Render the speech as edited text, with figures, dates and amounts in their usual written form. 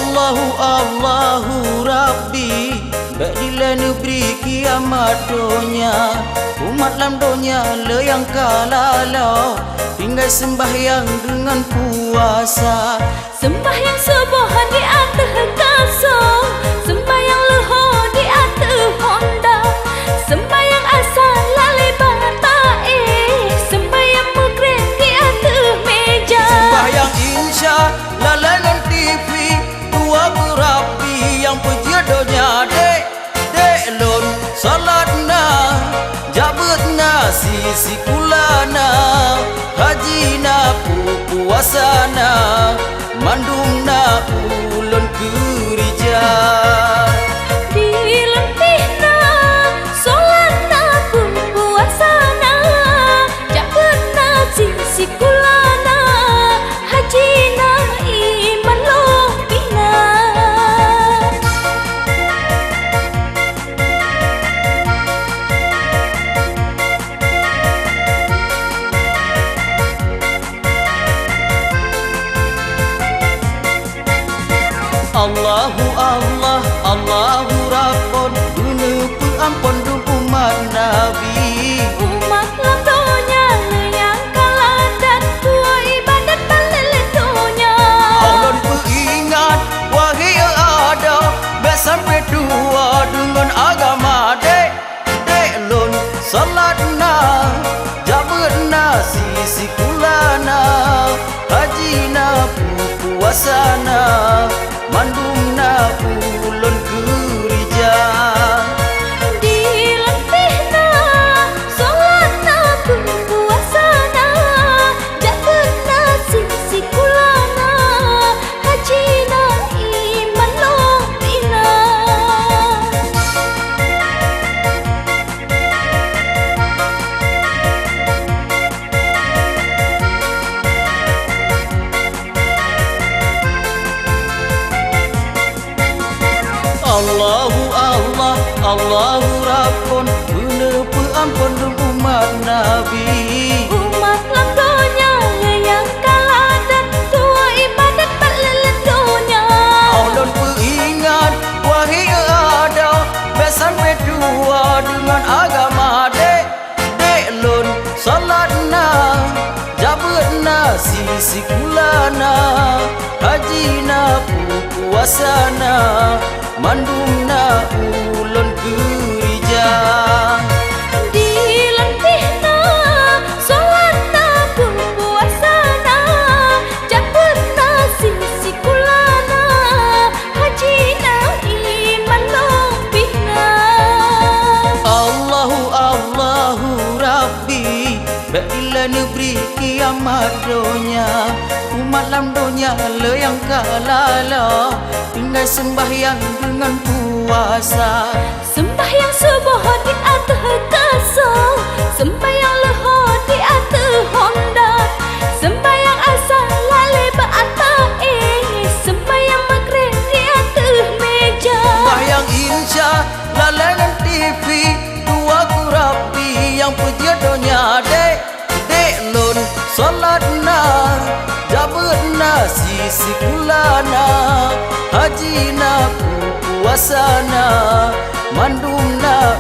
Allahu Rabbi, bila negeri kiamat dunia, umat lam dunia le yang kalala, tinggal sembahyang dengan puasa. Sembahyang subuh di atas kasar, sembahyang luhur di atas honda, sembahyang asar lalai batai, sembahyang maghrib di atas meja. Sembahyang insya lalangan TV, tua berapi yang pejodohnya dek lon salatna, jabutna sisi kulana, hajina puasana, mandumna ulun kerja. Dilempihna solatna puasana, jabutna sisi kulana, hajina iman lohbina. Allahu Allah, Allahu Rabbun, guna peampun umat Nabi. Umat lam dunia yang kalah dan tua ibadat balik dunia. Allah beringat wahai ada, sampai tua dengan agama dek lon salatna, jabutna sisi kulana, hajina puasana, mandumna ulun kerja. Dilempihna solatna puasana, jabutna sisi kulana, hajina iman lohbina. Allahu Allah, Allahu Rabbun, guna peampun umat Nabi. Umat lam dunia yang kalah dan tua ibadat balik dunia. Allah beringat wahai ada, sampai tua dengan agama dek lon salatna, jabutna sisi kulana, hajina puasana, mandumna ulun kerja. Dilempihna solatna puasana, jabutna sisi kulana, hajina iman lohbina. Allahu Rabbi, bila negeri kiamat dunia, umat lam dunia le yang kalala, tinggal sembahyang dengan puasa. Sembahyang subuh di atas kasar, sembahyang luhur di atas honda, sembahyang asar lalai batai, sembahyang maghrib di atas meja. Sembahyang insya lalangan TV, tua Rabbi yang pejodohnya dek lon salatna, jabutna sisi kulana, hajina puasana, mandumna